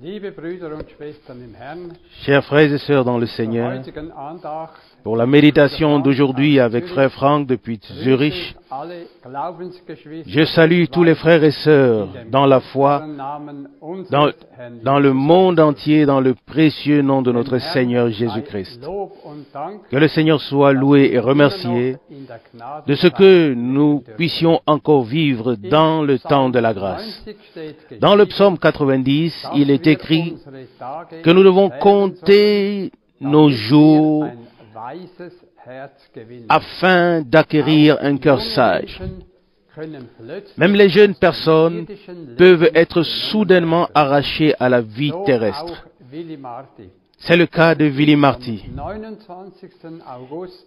Liebe Brüder und Schwestern im Herrn, Chers frères et sœurs dans le zur Seigneur, heutigen Andacht pour la méditation d'aujourd'hui avec frère Franck depuis Zurich, alle Glaubensgeschwister je salue tous les frères et sœurs dans la foi, Namen dans, unseres Herrn dans le monde entier, dans le précieux nom de Dem notre Herrn Seigneur sei Jésus-Christ. Lob und Dank, Que le Seigneur soit loué et remercié in der Gnade de ce que nous puissions encore vivre dans le temps de la grâce. 90 steht Dans le geschrieben, psaume 90, dass il est wir écrit unsere Tage que nous devons zählen compter sollen, nos damit wir jours ein weises Herz gewinnen. afin d'acquérir un cœur Junge sage. Menschen können plötzlich Même les jeunes aus dem personnes irdischen peuvent Leben être genommen soudainement werden. arrachées à la vie So terrestre. auch Willi Marti. C'est le cas de Willy Marty. Am 29. August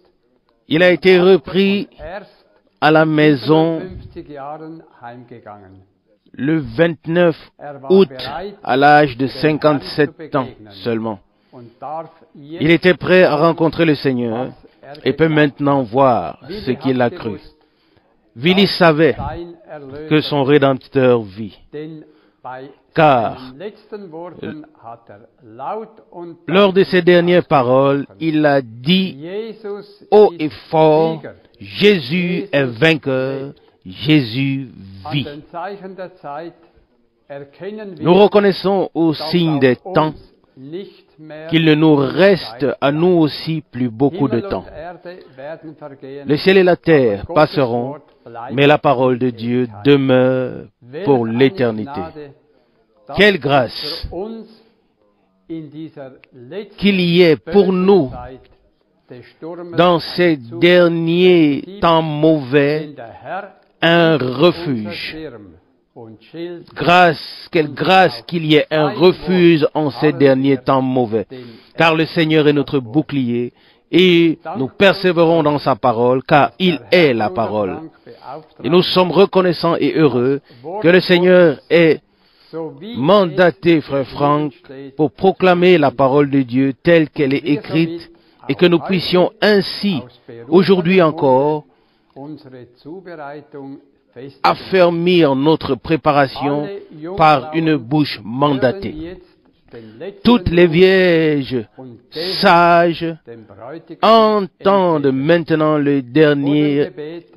Il a été repris von erst à la maison 57 Jahren heimgegangen. le 29 Er war août bereit, à l'âge de dem Herrn zu 57 ans begegnen seulement. und darf jetzt Il était prêt à rencontrer le Seigneur was et peut geglaubt maintenant hat. voir ce Willi qu'il hat a cru. gewusst, Willy savait sein Erlöser, que son Rédempteur vit. denn bei Car seinen letzten Worten hat er laut und lors de ses deutlich dernières paroles, ausgesprochen, il a dit Jesus haut ist et fort, Sieger. Jésus est vainqueur, Jésus An vit. den Zeichen der Zeit erkennen wir, Nous reconnaissons au dass signe des auch temps uns nicht mehr qu'il ne nous viel reste Zeit à nous aussi plus beaucoup de Himmel temps. und Erde werden vergehen, Le ciel et la terre aber Gottes passeront, Wort bleibt mais la parole de in Dieu Ewigkeit. demeure pour Welch eine l'éternité. Gnade, dass Quelle grâce für uns in dieser letzten qu'il y ait pour bösen nous Zeit des Sturmes dans ces ein derniers Zuversicht, temps mauvais denn der Herr un ist unser refuge. Schirm und Schild, Quelle grâce qu'il y ait un refuge en ces derniers temps mauvais. Car le Seigneur est notre bouclier et nous persévérons dans sa parole car il est la parole. Et nous sommes reconnaissants et heureux que le Seigneur ait mandaté Frère Franck pour proclamer la parole de Dieu telle qu'elle est écrite et que nous puissions ainsi, aujourd'hui encore, affermir notre préparation par une bouche mandatée. Toutes les vierges sages entendent maintenant le dernier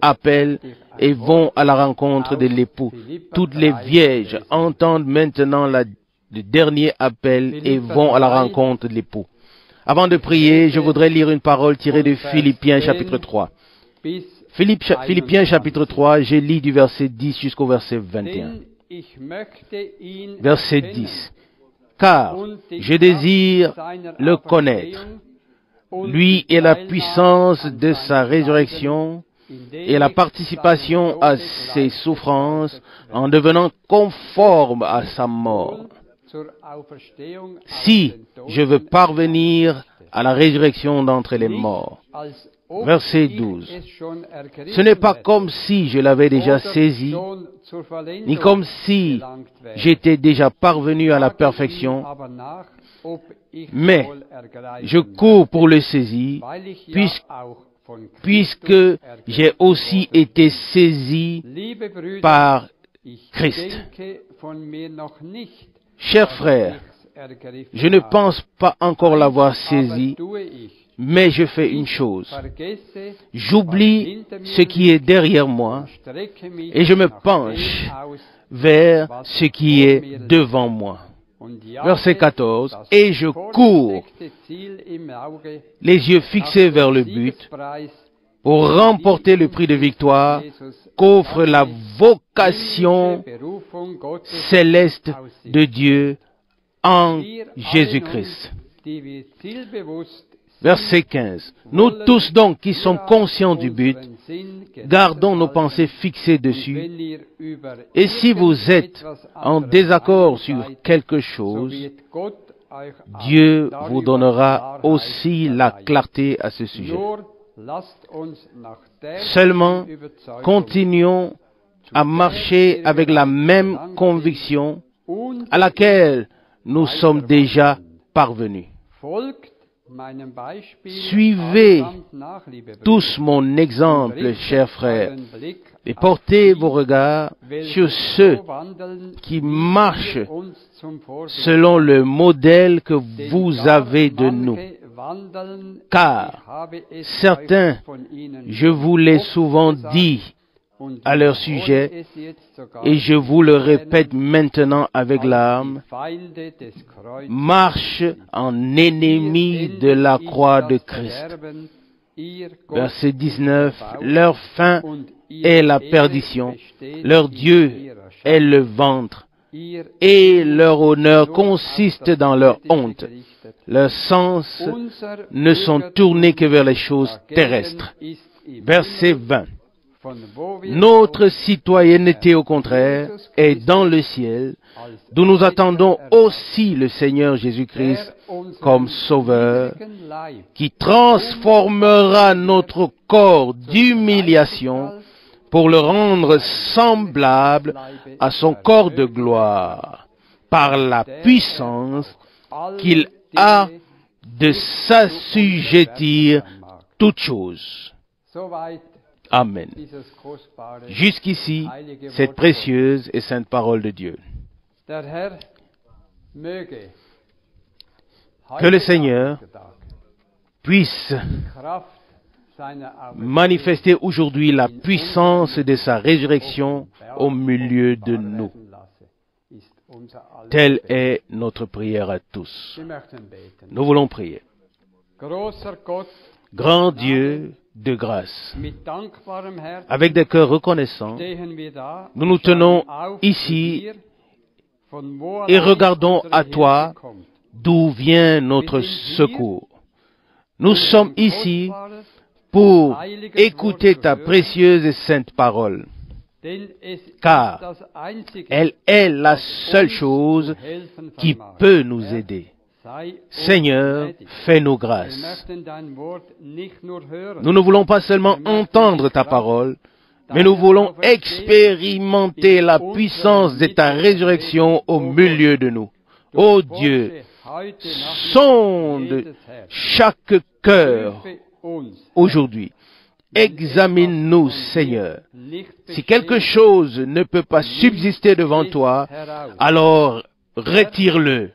appel et vont à la rencontre de l'époux. Toutes les vierges entendent maintenant le dernier appel et vont à la rencontre de l'époux. Avant de prier, je voudrais lire une parole tirée de Philippiens chapitre 3. Philippiens chapitre 3, je lis du verset 10 jusqu'au verset 21. Verset 10. Car je désire le connaître, lui et la puissance de sa résurrection et la participation à ses souffrances en devenant conforme à sa mort. Si je veux parvenir à la résurrection d'entre les morts. Verset 12. Ce n'est pas comme si je l'avais déjà saisi, ni comme si j'étais déjà parvenu à la perfection, mais je cours pour le saisir, puisque j'ai aussi été saisi par Christ. Chers frères, je ne pense pas encore l'avoir saisi, mais je fais une chose. J'oublie ce qui est derrière moi et je me penche vers ce qui est devant moi. Verset 14. Et je cours, les yeux fixés vers le but, pour remporter le prix de victoire qu'offre la vocation céleste de Dieu en Jésus-Christ. Verset 15. Nous tous donc qui sommes conscients du but, gardons nos pensées fixées dessus. Et si vous êtes en désaccord sur quelque chose, Dieu vous donnera aussi la clarté à ce sujet. Seulement, continuons à marcher avec la même conviction à laquelle nous sommes déjà parvenus. Suivez tous mon exemple, chers frères, et portez vos regards sur ceux qui marchent selon le modèle que vous avez de nous. Car certains, je vous l'ai souvent dit à leur sujet, et je vous le répète maintenant avec larmes, marchent en ennemis de la croix de Christ. Verset 19, leur fin est la perdition, leur Dieu est le ventre, et leur honneur consiste dans leur honte. Leurs sens ne sont tournés que vers les choses terrestres. Verset 20. Notre citoyenneté, au contraire, est dans le ciel, d'où nous attendons aussi le Seigneur Jésus-Christ comme Sauveur, qui transformera notre corps d'humiliation pour le rendre semblable à son corps de gloire, par la puissance qu'il a de s'assujettir toutes choses. Amen. Jusqu'ici, cette précieuse et sainte parole de Dieu. Que le Seigneur puisse manifester aujourd'hui la puissance de sa résurrection au milieu de nous. Telle est notre prière à tous. Nous voulons prier. Grand Dieu de grâce, avec des cœurs reconnaissants, nous nous tenons ici et regardons à toi d'où vient notre secours. Nous sommes ici pour écouter ta précieuse et sainte parole, car elle est la seule chose qui peut nous aider. Seigneur, fais-nous grâce. Nous ne voulons pas seulement entendre ta parole, mais nous voulons expérimenter la puissance de ta résurrection au milieu de nous. Ô Dieu, sonde chaque cœur aujourd'hui. Examine-nous, Seigneur. Si quelque chose ne peut pas subsister devant toi, alors retire-le.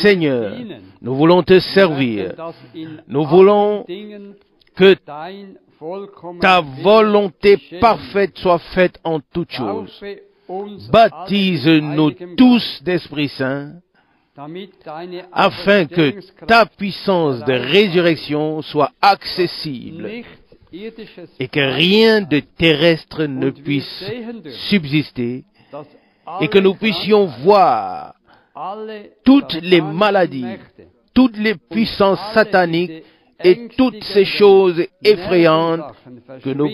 Seigneur, nous voulons te servir. Nous voulons que ta volonté parfaite soit faite en toutes choses. Baptise-nous tous d'Esprit Saint, afin que ta puissance de résurrection soit accessible et que rien de terrestre ne puisse subsister, et que nous puissions voir toutes les maladies, toutes les puissances sataniques et toutes ces choses effrayantes, que nous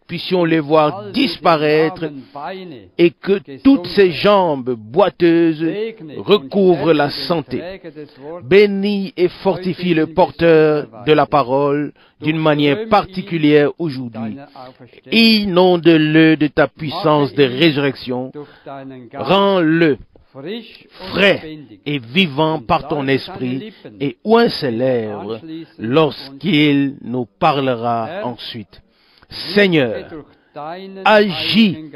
puissions les voir disparaître et que toutes ces jambes boiteuses recouvrent la santé. Bénis et fortifie le porteur de la parole d'une manière particulière aujourd'hui. Inonde-le de ta puissance de résurrection. Rends-le frais et vivant par ton esprit, et oint ses lèvres lorsqu'il nous parlera ensuite. Seigneur, agis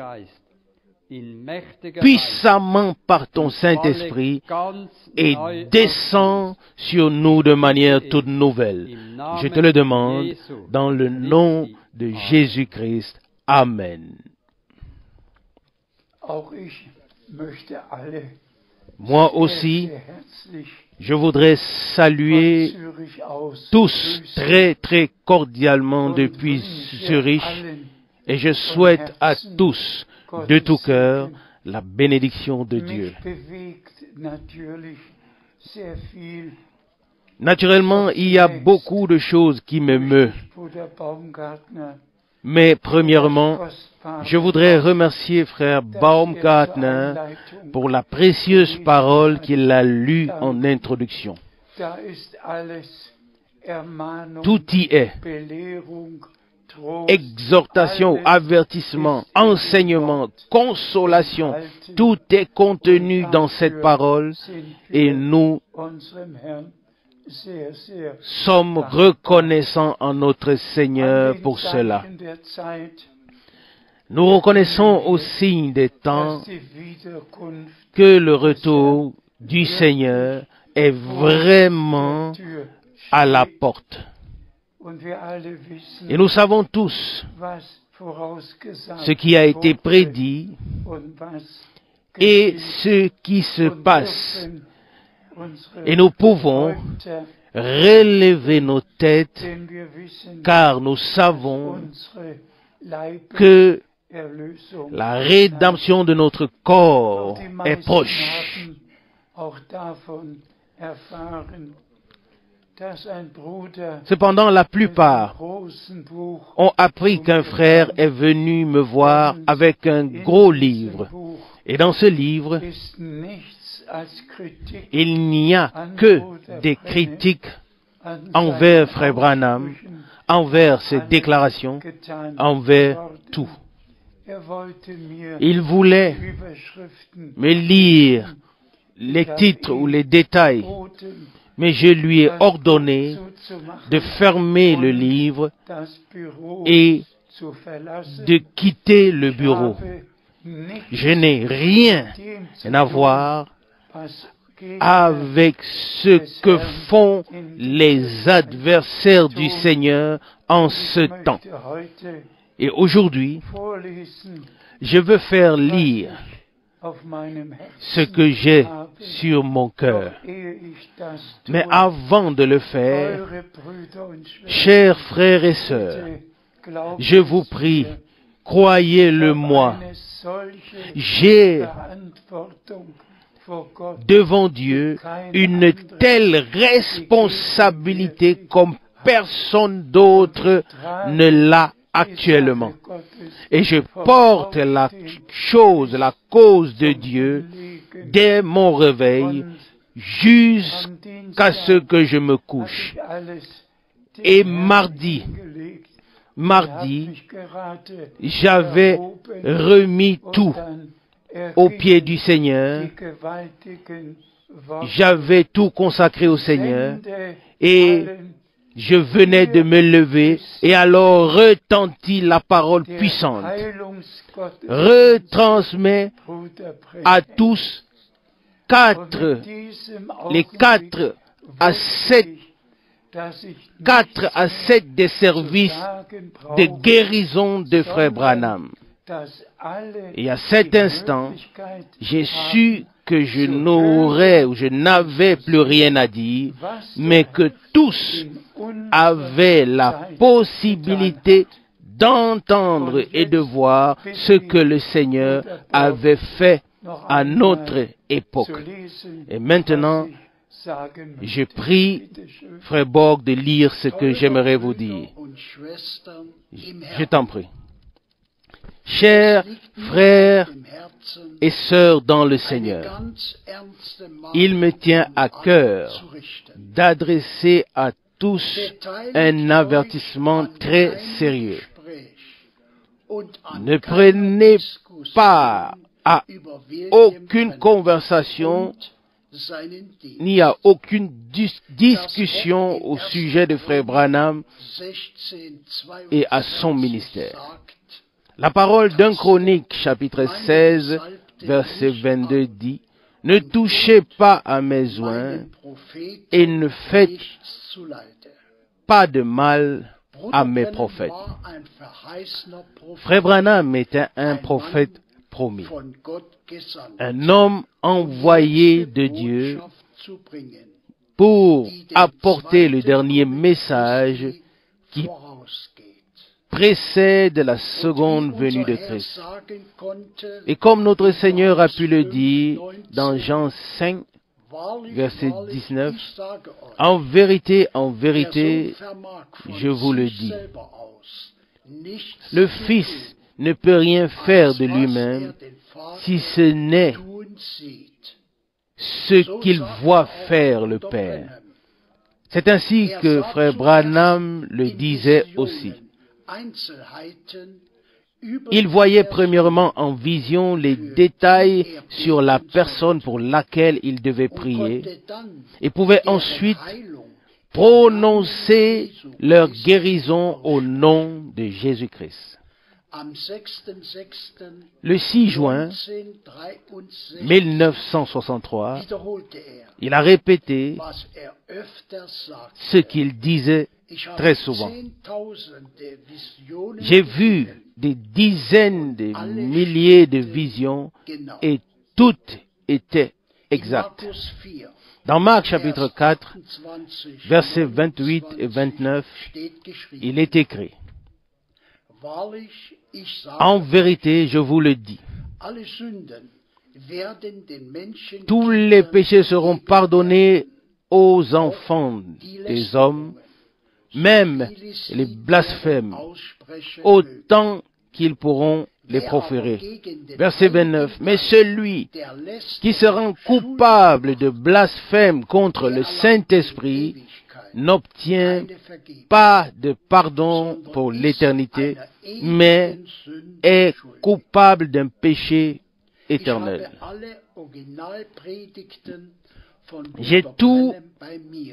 puissamment par ton Saint-Esprit et descends sur nous de manière toute nouvelle. Je te le demande dans le nom de Jésus-Christ. Amen. Moi aussi, je voudrais saluer tous très très cordialement depuis Zurich, et je souhaite à tous de tout cœur la bénédiction de Dieu. Naturellement, il y a beaucoup de choses qui m'émeuvent. Mais premièrement, je voudrais remercier frère Baumgartner pour la précieuse parole qu'il a lue en introduction. Tout y est. Exhortation, avertissement, enseignement, consolation, tout est contenu dans cette parole, et nous sommes reconnaissants en notre Seigneur pour cela. Nous reconnaissons au signe des temps que le retour du Seigneur est vraiment à la porte. Et nous savons tous ce qui a été prédit et ce qui se passe. Et nous pouvons relever nos têtes car nous savons que la rédemption de notre corps est proche. Cependant, la plupart ont appris qu'un frère est venu me voir avec un gros livre. Et dans ce livre, il n'y a que des critiques envers Frère Branham, envers ses déclarations, envers tout. Il voulait me lire les titres ou les détails, mais je lui ai ordonné de fermer le livre et de quitter le bureau. Je n'ai rien à voir avec ce que font les adversaires du Seigneur en ce temps. Et aujourd'hui, je veux faire lire ce que j'ai sur mon cœur. Mais avant de le faire, chers frères et sœurs, je vous prie, croyez-le-moi, j'ai devant Dieu une telle responsabilité comme personne d'autre ne l'a actuellement. Et je porte la cause de Dieu dès mon réveil jusqu'à ce que je me couche. Et mardi, j'avais remis tout aux pieds du Seigneur. J'avais tout consacré au Seigneur et je venais de me lever et alors retentit la parole puissante. Retransmet à tous les 4 à 7 des services de guérison de Frère Branham. Et à cet instant, j'ai su que je n'aurais ou je n'avais plus rien à dire, mais que tous avaient la possibilité d'entendre et de voir ce que le Seigneur avait fait à notre époque. Et maintenant, je prie Frère Borg de lire ce que j'aimerais vous dire. Je t'en prie. Chers frères et sœurs dans le Seigneur, il me tient à cœur d'adresser à tous un avertissement très sérieux. Ne prenez pas à aucune conversation ni à aucune discussion au sujet de Frère Branham et à son ministère. La parole d'un Chronique, chapitre 16, verset 22 dit, « Ne touchez pas à mes oins et ne faites pas de mal à mes prophètes. » Frère Branham était un prophète promis, un homme envoyé de Dieu pour apporter le dernier message qui précède la seconde venue de Christ. Et comme notre Seigneur a pu le dire dans Jean 5, verset 19, « En vérité, je vous le dis, le Fils ne peut rien faire de lui-même si ce n'est ce qu'il voit faire le Père. » C'est ainsi que Frère Branham le disait aussi. Il voyait premièrement en vision les détails sur la personne pour laquelle il devait prier et pouvait ensuite prononcer leur guérison au nom de Jésus-Christ. Le 6 juin 1963, il a répété ce qu'il disait très souvent. J'ai vu des dizaines de milliers de visions et toutes étaient exactes. Dans Marc chapitre 4, versets 28 et 29, il est écrit: en vérité, je vous le dis, tous les péchés seront pardonnés aux enfants des hommes, même les blasphèmes, autant qu'ils pourront les proférer. Verset 29. Mais celui qui se rend coupable de blasphème contre le Saint-Esprit n'obtient pas de pardon pour l'éternité, mais est coupable d'un péché éternel. J'ai tous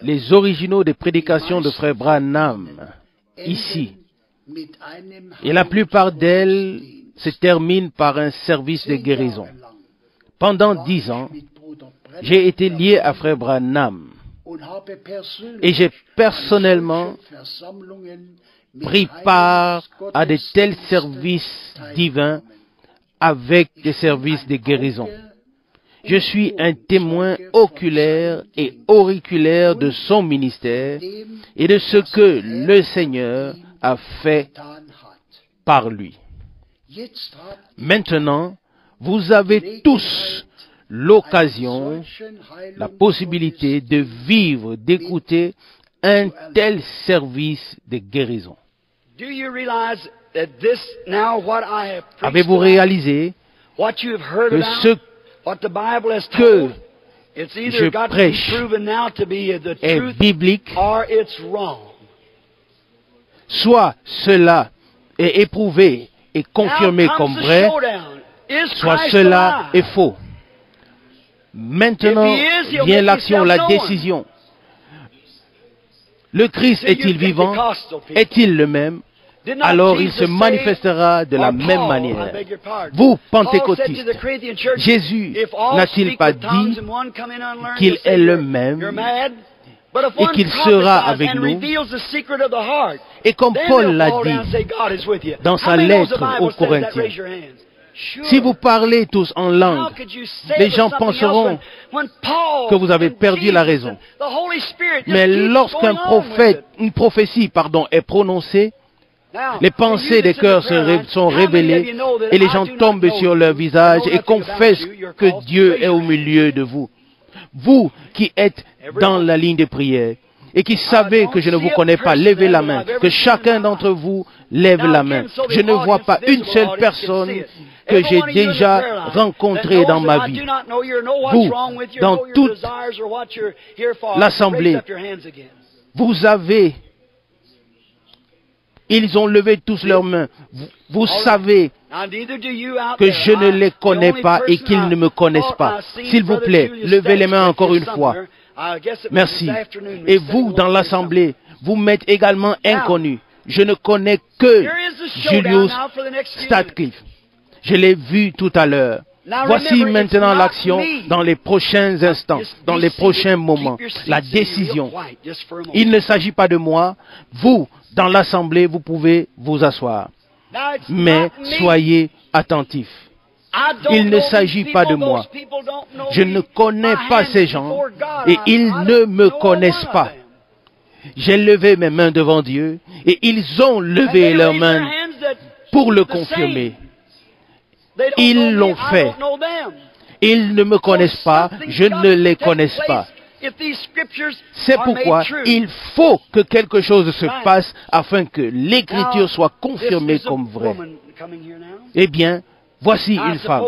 les originaux des prédications de Frère Branham ici, et la plupart d'elles se terminent par un service de guérison. Pendant 10 ans, j'ai été lié à Frère Branham, et j'ai personnellement pris part à de tels services divins avec des services de guérison. Je suis un témoin oculaire et auriculaire de son ministère et de ce que le Seigneur a fait par lui. Maintenant, vous avez tous l'occasion, la possibilité de vivre, d'écouter un tel service de guérison. Avez-vous réalisé que ce que je prêche est biblique, soit cela est éprouvé et confirmé comme vrai, soit cela est faux. Maintenant vient l'action, la décision. Le Christ est-il vivant? Est-il le même? Alors il se manifestera de la même manière. Vous, pentecôtistes, Jésus n'a-t-il pas dit qu'il est le même et qu'il sera avec nous? Et comme Paul l'a dit dans sa lettre aux Corinthiens, si vous parlez tous en langue, les gens penseront que vous avez perdu la raison. Mais lorsqu'un prophète, une prophétie, est prononcée, les pensées des cœurs sont révélées et les gens tombent sur leur visage et confessent que Dieu est au milieu de vous. Vous qui êtes dans la ligne de prière et qui savez que je ne vous connais pas, levez la main. Que chacun d'entre vous lève la main. Je ne vois pas une seule personne que j'ai déjà rencontrée dans ma vie. Vous, dans toute l'assemblée, vous avez... Ils ont levé tous leurs mains. Vous savez que je ne les connais pas et qu'ils ne me connaissent pas. S'il vous plaît, levez les mains encore une fois. Merci. Et vous, dans l'assemblée, vous m'êtes également inconnus. Je ne connais que Julius Statcliffe. Je l'ai vu tout à l'heure. Voici maintenant l'action dans les prochains instants, dans les prochains moments. La décision. Il ne s'agit pas de moi. Vous, dans l'assemblée, vous pouvez vous asseoir. Mais soyez attentifs. Il ne s'agit pas de moi. Je ne connais pas ces gens et ils ne me connaissent pas. J'ai levé mes mains devant Dieu et ils ont levé leurs mains pour le confirmer. Ils l'ont fait. Ils ne me connaissent pas, je ne les connais pas. C'est pourquoi il faut que quelque chose se passe afin que l'Écriture soit confirmée comme vraie. Eh bien, voici une femme.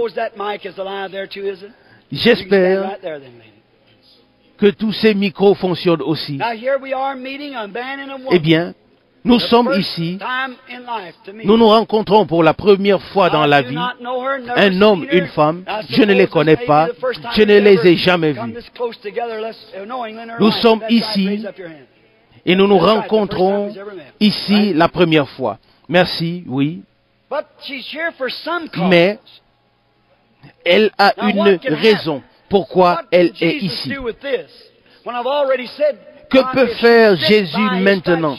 J'espère que tous ces micros fonctionnent aussi. Eh bien, nous sommes ici, nous nous rencontrons pour la première fois dans la vie, un homme, une femme, je ne les connais pas, je ne les ai jamais vus. Nous sommes ici Et nous nous rencontrons ici la première fois. Merci, oui. Mais elle a une raison pourquoi elle est ici. Que peut faire Jésus maintenant,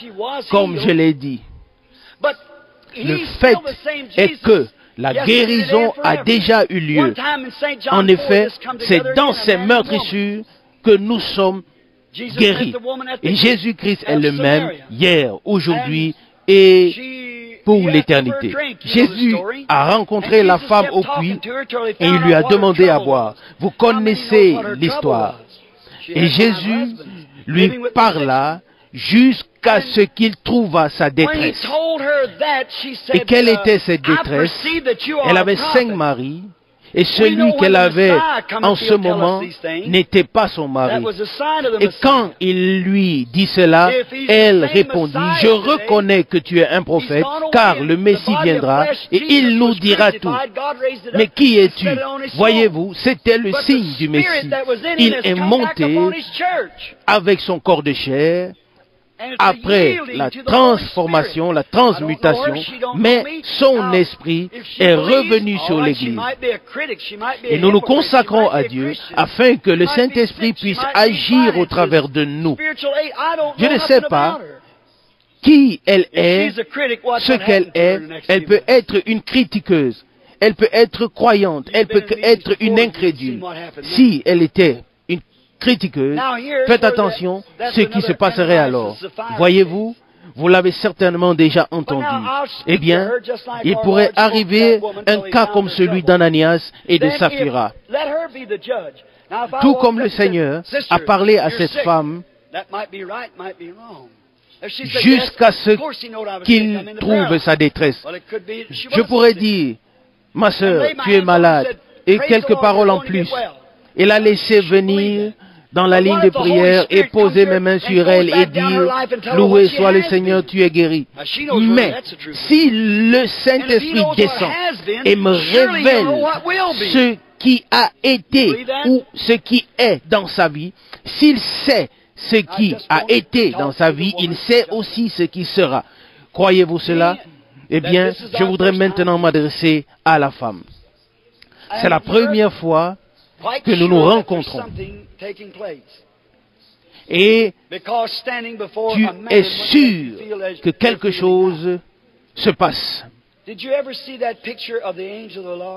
comme je l'ai dit? Le fait est que la guérison a déjà eu lieu. En effet, c'est dans ces meurtrissures que nous sommes guéris. Et Jésus-Christ est le même hier, aujourd'hui et pour l'éternité. Jésus a rencontré la femme au puits et il lui a demandé à boire. Vous connaissez l'histoire. Et Jésus lui parla jusqu'à ce qu'il trouva sa détresse. Et quelle était cette détresse? Elle avait 5 maris, et celui qu'elle avait en ce moment n'était pas son mari. Et quand il lui dit cela, elle répondit, « Je reconnais que tu es un prophète, car le Messie viendra et il nous dira tout. Mais qui es-tu? » Voyez-vous, c'était le signe du Messie. Il est monté avec son corps de chair, après la transformation, la transmutation, mais son esprit est revenu sur l'Église. Et nous nous consacrons à Dieu afin que le Saint-Esprit puisse agir au travers de nous. Je ne sais pas qui elle est, ce qu'elle est. Elle peut être une critiqueuse, elle peut être croyante, elle peut être une incrédule. Si elle était critiqueuse, faites attention à ce qui se passerait alors. Voyez-vous, vous l'avez certainement déjà entendu. Eh bien, il pourrait arriver un cas comme celui d'Ananias et de Saphira. Tout comme le Seigneur a parlé à cette femme jusqu'à ce qu'il trouve sa détresse. Je pourrais dire, ma sœur, tu es malade, et quelques paroles en plus. Il a laissé venir dans la ligne de prière et poser mes mains sur elle et dire, loué soit le Seigneur, tu es guéri. Mais si le Saint-Esprit descend et me révèle ce qui a été ou ce qui est dans sa vie, s'il sait ce qui a été dans sa vie, il sait aussi ce qui sera. Croyez-vous cela? Eh bien, je voudrais maintenant m'adresser à la femme. C'est la première fois que nous nous rencontrons. Et tu es sûr que quelque chose se passe.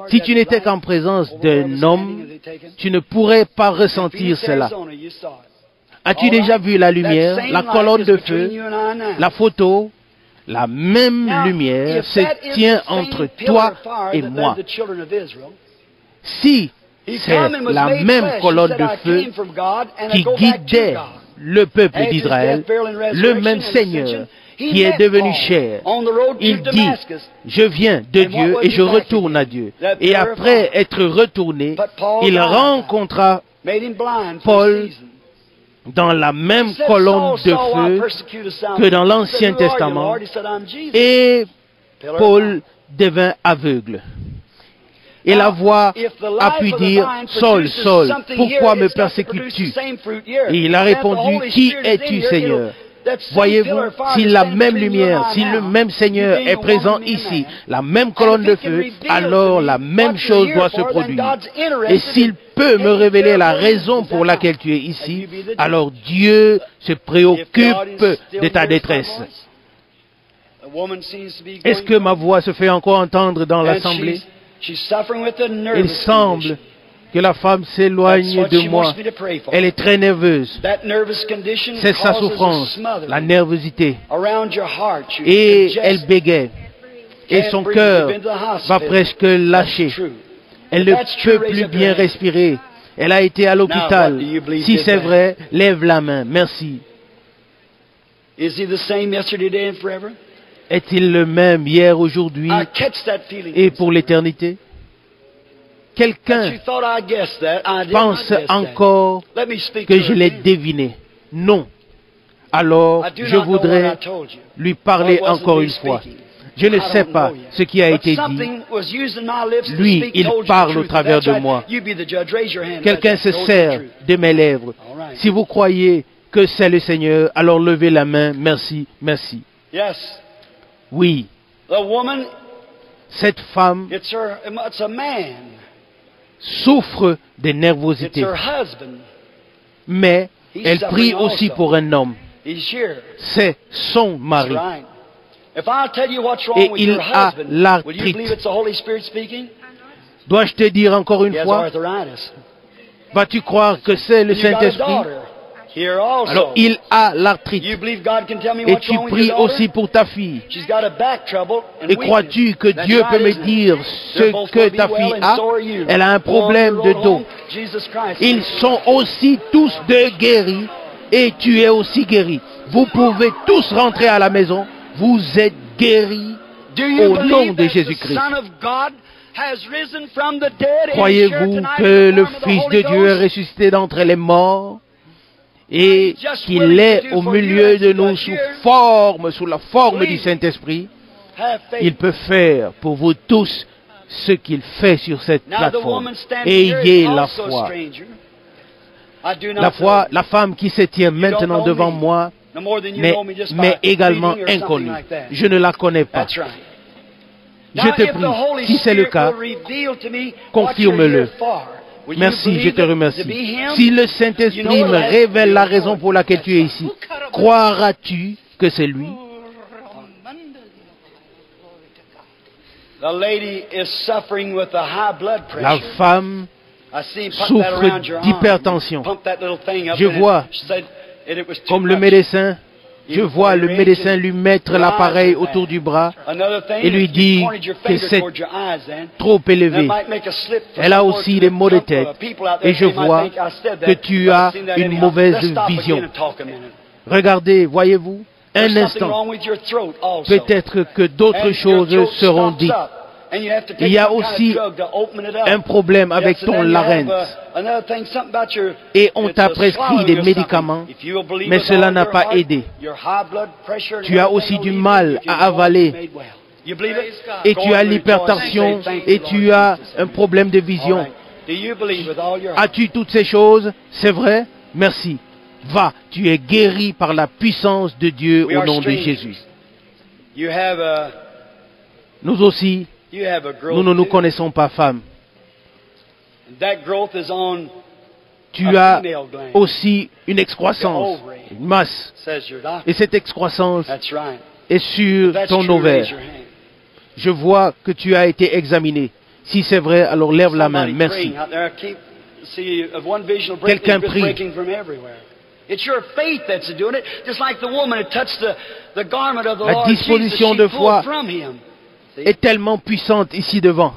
Si tu n'étais qu'en présence d'un homme, tu ne pourrais pas ressentir cela. As-tu déjà vu la lumière, la colonne de feu, la photo? La même lumière se tient entre toi et moi. Si c'est la même colonne de feu qui guidait le peuple d'Israël, le même Seigneur qui est devenu chair. Il dit, je viens de Dieu et je retourne à Dieu. Et après être retourné, il rencontra Paul dans la même colonne de feu que dans l'Ancien Testament, et Paul devint aveugle. Et la voix a pu dire, Saul, Saul, pourquoi me persécutes-tu? Et il a répondu, qui es-tu, Seigneur? Voyez-vous, si la même lumière, si le même Seigneur est présent ici, la même colonne de feu, alors la même chose doit se produire. Et s'il peut me révéler la raison pour laquelle tu es ici, alors Dieu se préoccupe de ta détresse. Est-ce que ma voix se fait encore entendre dans l'assemblée? Il semble que la femme s'éloigne de moi. Elle est très nerveuse. C'est sa souffrance, la nervosité. Et elle bégaye. Et son cœur va presque lâcher. Elle ne peut plus bien respirer. Elle a été à l'hôpital. Si c'est vrai, lève la main. Merci. Est-il le même hier, aujourd'hui et pour l'éternité? Quelqu'un pense encore que je l'ai deviné. Non. Alors, je voudrais lui parler encore une fois. Je ne sais pas ce qui a été dit. Lui, il parle au travers de moi. Quelqu'un se sert de mes lèvres. Si vous croyez que c'est le Seigneur, alors levez la main. Merci, merci. Yes. Oui, The woman, cette femme it's a man. souffre de It's nervosité, her husband. mais He's elle prie suffering aussi also. pour un homme. He's here. C'est son That's mari. right. If I'll tell you what's Et wrong with il your a husband, l'arthrite. will you believe it's the Holy Spirit speaking? Dois-je te dire encore une He has fois, arthritis. vas-tu croire que c'est le And you got a Saint-Esprit? daughter here also. Alors il a l'arthrite. You believe God can tell me Et what's tu wrong with pries your daughter? aussi pour ta fille. She's got a back trouble and Et crois-tu que That's Dieu right, peut me isn't it? dire They're both ce que gonna be ta well, fille and a? so are you. Elle a un problème Go on de your road dos. home, Jesus Christ. Ils sont aussi tous deux guéris et tu es aussi guéri. Vous pouvez tous rentrer à la maison. Vous êtes guéris Do you au nom believe de that the Jésus-Christ. Son of God has risen from the dead and is here Croyez-vous tonight que in the le form of the Fils Holy de Dieu est Ghost? ressuscité d'entre les morts et qu'il est au milieu de nous sous la forme du Saint-Esprit? Have faith. Il peut faire pour vous tous ce qu'il fait sur cette Now the plateforme. woman standing here Ayez is la also a foi. stranger. I do not La foi, know la femme qui se tient maintenant know devant me. moi, no more than you mais, know me just mais by également reading or something inconnue. like that. Je ne la connais pas. That's right. Je Now, te if the prie, Holy si c'est le Spirit cas, will reveal to me what confirme-le. you're here for, will you Merci, je believe te it to remercie. be him? Si le Saint-Esprit me révèle la raison pour laquelle tu es ici, croiras-tu que c'est lui? The lady is suffering with a high blood La pressure. femme I see him put souffre that around your arm. d'hypertension. Pump that little thing up Je and it vois, said it was too comme le much. médecin, je vois le médecin lui mettre l'appareil autour du bras Another thing, et lui you dit pointed your que finger c'est towards your eyes then. trop That élevé. might make a slip for Elle a some aussi more des maux de people tête. out there, Et je they might vois think I said that, que tu but as I've seen that une anyhow. mauvaise Let's stop vision. again and talk a minute. Regardez, voyez-vous, un There's something instant, wrong with your throat also. peut-être que d'autres And your choses throat seront stops dites. up. And you have to take Il y a some kind of aussi drug to open it up. un problème avec Yes, and ton then you have, larynx. another thing, something about your- Et on it's t'a a prescrit swallowing des or médicaments, something. If you will believe mais with cela all n'a your pas heart, aidé. your high blood pressure and Tu as everything aussi will du leave mal you. You à can walk avaler. and be made well. You believe it? Et Go tu on as and rejoice l'hypertension and say, "Thank et you, tu Lord as Jesus." un problème de All vision. right. Do you believe with all your heart? As-tu toutes ces choses? C'est vrai? Merci. Va, tu es guéri par la puissance de Dieu We au are nom de strangers. Jésus. You have a Nous aussi, growth nous ne nous too. connaissons pas, femme. And that growth is on, Tu A as female gland. aussi une excroissance, une masse. says your doctor. Et cette excroissance That's right. est sur That's ton true, raise ovaire. your hand. Je vois que tu as été examiné. Si c'est vrai, alors lève la main. Somebody Merci. praying out there. See, of one vision of breaking, Quelqu'un it's prie. breaking from everywhere. It's your faith that's doing it. Just like the woman who touched the garment of the La Lord disposition Jesus, de she foi pulled from him. See? Est tellement puissante ici devant.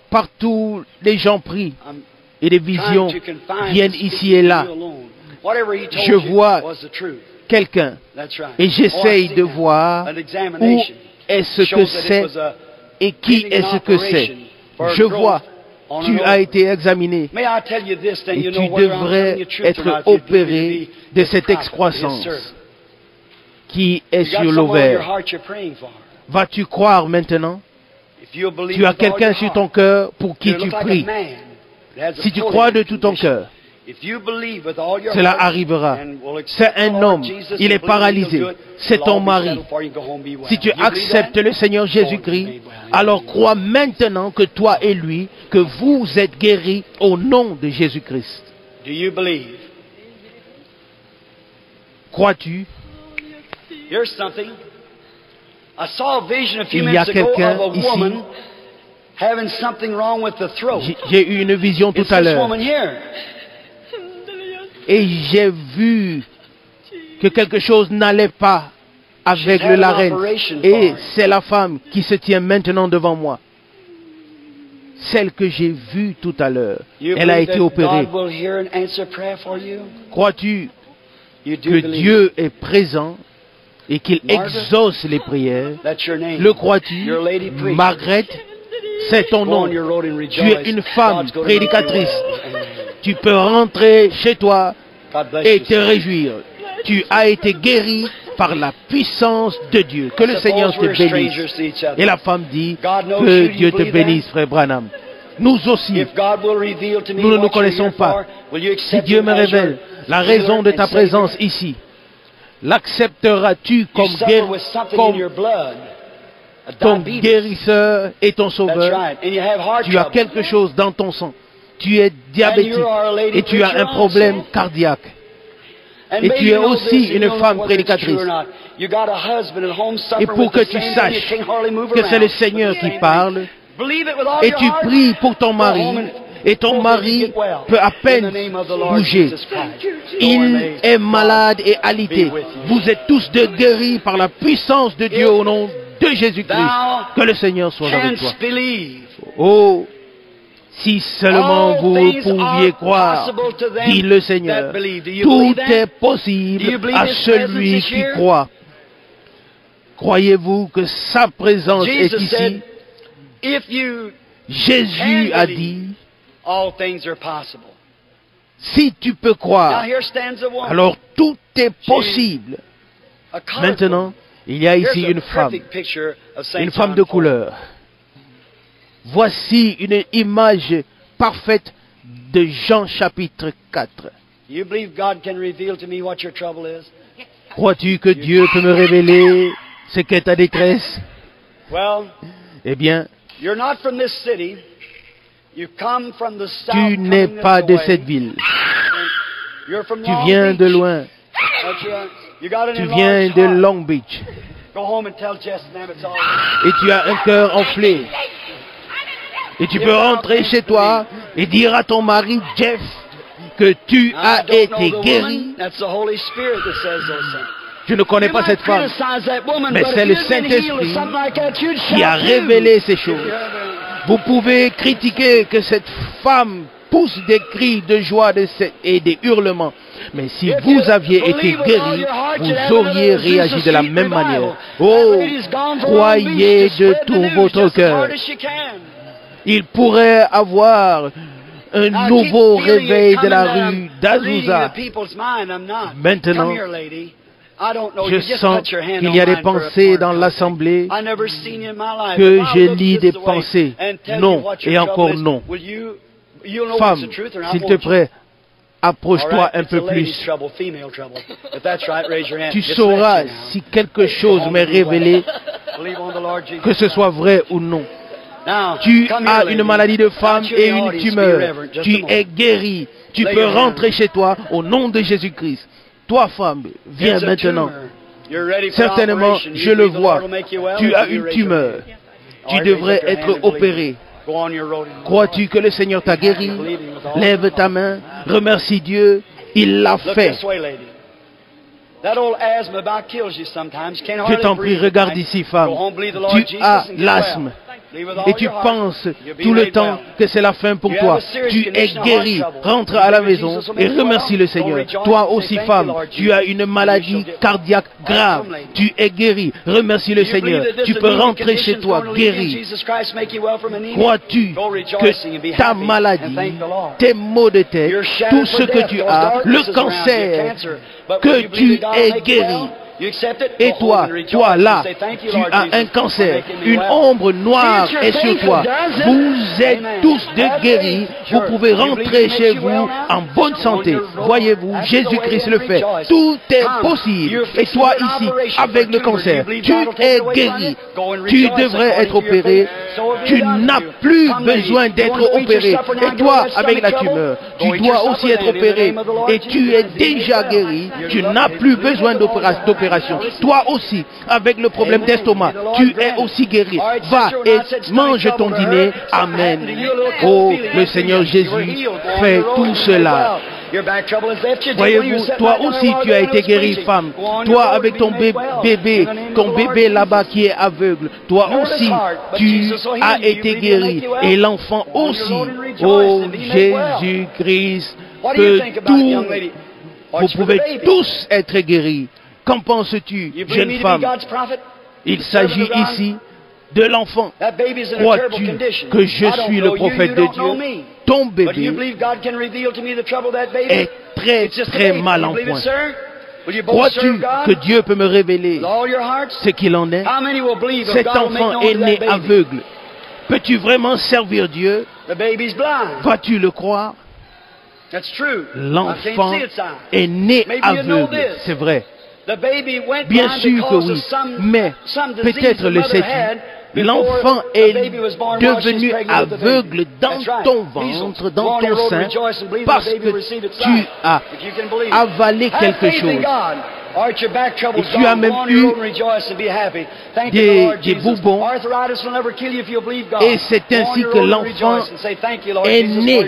Partout, les gens prient I'm et des trying visions to confine viennent and ici speak et to là. you alone. Whatever he told Je you vois was the truth. Quelqu'un That's right. et Oh, I j'essaye see de now. voir An où examination est-ce que shows that it c'est was a et qui giving est an ce que c'est. operation for Je growth vois, on tu an as ovary. été examiné May I tell you this, then et you tu know whether I'm telling devrais you truth or être not, if you believe opéré me to de be cette the prophet, his excroissance servant. qui est You got sur someone in your l'ovaire. heart you're praying for. Vas-tu croire maintenant? If you'll believe Tu as with all quelqu'un your sur heart, ton cœur pour qui you tu look like a pries. man that has a Si tu pulmonary crois de tout ton condition. cœur, If you believe with all your cela heart arrivera. and will C'est accept the un Lord homme, Jesus il and est believe paralysé. he'll do it, C'est it'll ton all be mari. settled for you, go home, be well. Si tu You believe acceptes that? le Seigneur Jésus-Christ, Go on, be well. alors crois maintenant que toi et lui, que vous êtes guéris au nom de Jésus-Christ. Do you believe? Crois-tu? Here's something. I saw a vision a few Il y a minutes ago quelqu'un of a ici. woman having something wrong with the throat. J'ai eu une vision tout It's à this l'heure woman here. et j'ai vu que quelque chose n'allait pas avec le larynx. Et c'est la femme qui se tient maintenant devant moi. Celle que j'ai vue tout à l'heure. You Elle a believe été that opérée. God will hear and answer prayer for you? Crois-tu You do que believe Dieu est présent et qu'il Margaret? exauce les prières? That's your name. Le crois-tu? You're a lady preacher. Margaret, c'est ton Go nom. on your road and Tu rejoice. es une femme God's gonna make you prédicatrice. well. Tu peux rentrer chez toi God bless et you. te réjouir. Tu as été guéri par la puissance de Dieu. Que le Seigneur te Suppose we're bénisse. strangers to each other. Et la femme dit God knows que you. Do Dieu you te believe bénisse, frère Branham. Nous aussi, If God will reveal to me nous ne nous what you're connaissons here pas. for, will you Si accept Dieu him me as your révèle la raison de ta présence ici. L'accepteras-tu comme ton guérisseur et ton sauveur? Tu as quelque chose dans ton sang. Tu es diabétique et tu as un problème cardiaque. Et tu es aussi une femme prédicatrice. Et pour que tu saches que c'est le Seigneur qui parle, et tu pries pour ton mari, et ton mari peut à peine bouger. Il est malade et alité. Vous êtes tous de guéris par la puissance de Dieu au nom de Jésus-Christ. Que le Seigneur soit avec toi. Oh, si seulement vous pouviez croire, dit le Seigneur, tout est possible à celui qui croit. Croyez-vous que sa présence est ici? Jésus a dit, si tu peux croire, alors tout est possible. Maintenant, il y a ici une femme de couleur. Voici une image parfaite de Jean chapitre 4. Crois-tu que Dieu peut me révéler ce qu'est ta détresse? Eh bien, tu n'es pas de cette ville. Tu viens de loin. Tu viens de Long Beach. Et tu as un cœur enflé. Et tu peux rentrer chez toi et dire à ton mari, Jeff, que tu as été guéri. Je ne connais pas cette femme, mais c'est le Saint-Esprit qui a révélé ces choses. Vous pouvez critiquer que cette femme pousse des cris de joie et des hurlements. Mais si vous aviez été guéri, vous auriez réagi de la même manière. Oh, croyez de tout votre cœur. Il pourrait avoir un nouveau réveil de la rue d'Azusa. Maintenant, je sens qu'il y a des pensées dans l'assemblée, que je lis des pensées. Non, et encore non. Femme, s'il te plaît, approche-toi un peu plus. Tu sauras si quelque chose m'est révélé, que ce soit vrai ou non. Tu as une maladie de femme et une tumeur. Tu es guéri. Tu peux rentrer chez toi au nom de Jésus-Christ. Toi, femme, viens maintenant. Certainement, je le vois. Tu as une tumeur. Tu devrais être opéré. Crois-tu que le Seigneur t'a guéri? Lève ta main. Remercie Dieu. Il l'a fait. Je t'en prie, regarde ici, femme. Tu as l'asthme. Et tu penses tout le temps que c'est la fin pour toi. Tu es guéri. Rentre à la maison et remercie le Seigneur. Toi aussi, femme, tu as une maladie cardiaque grave. Tu es guéri. Remercie le Seigneur. Tu peux rentrer chez toi guéri. Crois-tu que ta maladie, tes maux de tête, tout ce que tu as, le cancer, que tu es guéri? Et toi là, tu as un cancer, une ombre noire est sur toi. Vous êtes tous de guéris, vous pouvez rentrer chez vous en bonne santé. Voyez-vous, Jésus-Christ le fait. Tout est possible. Et toi ici, avec le cancer, tu es guéri. Tu devrais être opéré. Tu n'as plus besoin d'être opéré. Et toi, avec la tumeur, tu dois aussi être opéré. Et tu es déjà guéri. Tu n'as plus besoin d'opération. Toi aussi, avec le problème d'estomac, tu es aussi guéri. Va et mange ton dîner. Amen. Oh, le Seigneur Jésus fait tout cela. Voyez-vous, toi aussi tu as été guéri, femme. Toi avec ton bébé là-bas qui est aveugle. Toi aussi, tu as été guéri. Et l'enfant aussi. Oh, Jésus-Christ peut tout. Vous pouvez tous être guéris. Qu'en penses-tu, jeune femme? Il s'agit ici de l'enfant. Crois-tu que je suis le prophète de Dieu? Ton bébé est très mal en point. Crois-tu que Dieu peut me révéler ce qu'il en est? Cet enfant est né aveugle. Peux-tu vraiment servir Dieu? Vas-tu le croire? L'enfant est né aveugle, c'est vrai. Bien sûr que oui, mais peut-être le sais-tu, l'enfant est devenu aveugle dans ton ventre, dans ton sein, parce que tu as avalé quelque chose. Et tu as même eu des boubons. Et c'est ainsi que l'enfant est né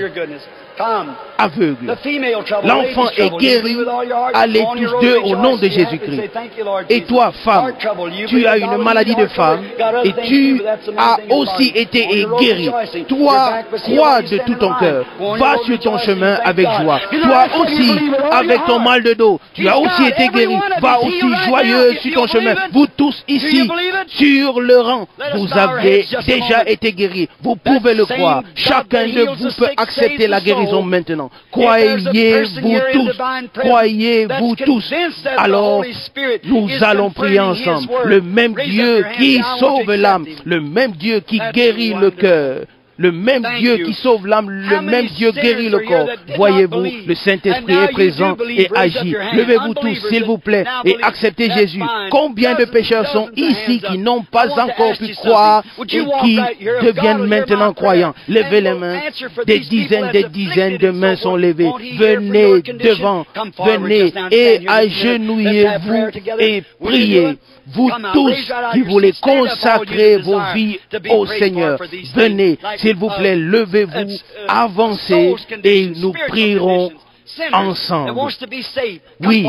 aveugle. L'enfant est guéri. Allez tous deux au nom de Jésus-Christ. Et toi, femme, tu as une maladie de femme et tu as aussi été guéri. Toi, crois de tout ton cœur. Va sur ton chemin avec joie. Toi aussi, avec ton mal de dos, tu as aussi été guéri. Va aussi joyeux sur ton chemin. Vous tous ici, sur le rang, vous avez déjà été guéris. Vous pouvez le croire. Chacun de vous peut accepter la guérison maintenant. Croyez-vous tous, croyez-vous tous. Alors, nous allons prier ensemble. Le même Dieu qui sauve l'âme, le même Dieu qui guérit le cœur, le même Dieu qui sauve l'âme, le même Dieu guérit le corps. Voyez-vous, le Saint-Esprit est présent et agit. Levez-vous tous, s'il vous plaît, et acceptez Jésus. Combien de pécheurs sont ici qui n'ont pas encore pu croire et qui deviennent maintenant croyants? Levez les mains. Des dizaines de mains sont levées. Venez devant, venez et agenouillez-vous et priez. Vous tous qui voulez consacrer vos vies au Seigneur, venez, s'il vous plaît, levez-vous, avancez et nous prierons ensemble. Oui,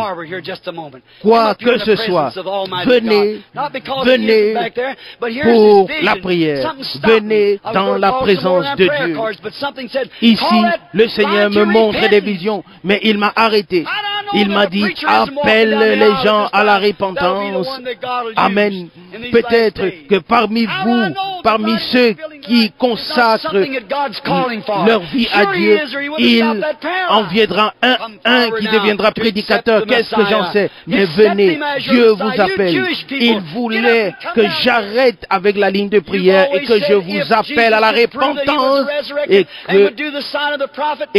quoi que ce soit, venez pour la prière, venez dans la présence de Dieu. Ici, le Seigneur me montre des visions, mais il m'a arrêté. Il m'a dit, appelle les gens à la repentance. Amen. Peut-être que parmi vous, parmi ceux qui consacrent leur vie à Dieu, il en viendra un qui deviendra prédicateur. Qu'est-ce que j'en sais? Mais venez, Dieu vous appelle. Il voulait que j'arrête avec la ligne de prière et que je vous appelle à la repentance et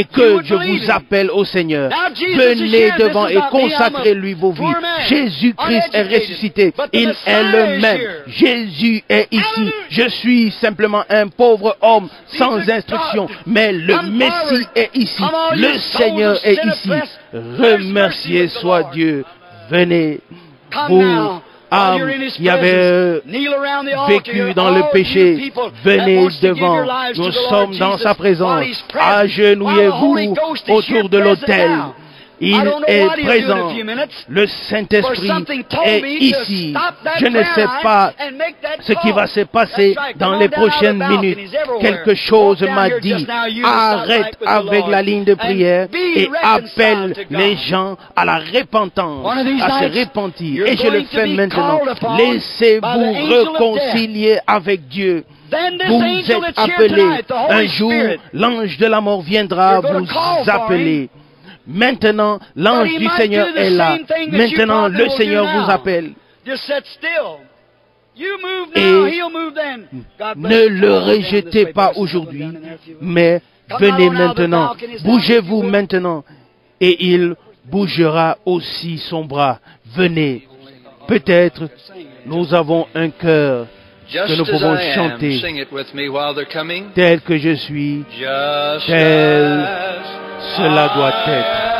que je vous appelle au Seigneur. Venez devant et consacrez-lui vos vies. Jésus-Christ est ressuscité. Il est le même. Jésus est ici. Je suis simplement un pauvre homme sans instruction, mais le Messie est ici. Le Seigneur est ici. Remerciez soit Dieu. Venez, vous, âmes qui avez vécu dans le péché, venez devant. Nous sommes dans sa présence. Agenouillez-vous autour de l'autel. Il est présent. Le Saint-Esprit est ici. Je ne sais pas ce qui va se passer dans les prochaines minutes. Quelque chose m'a dit, arrête avec la ligne de prière et appelle les gens à la repentance, à se repentir. Et je le fais maintenant. Laissez-vous réconcilier avec Dieu. Vous êtes appelés. Un jour, l'ange de la mort viendra vous appeler. Maintenant, l'ange du Seigneur est là. Maintenant, le Seigneur vous appelle. Et ne le rejetez pas aujourd'hui, mais venez maintenant. Bougez-vous maintenant. Et il bougera aussi son bras. Venez. Peut-être nous avons un cœur que nous pouvons chanter. Tel que je suis, tel cela doit être.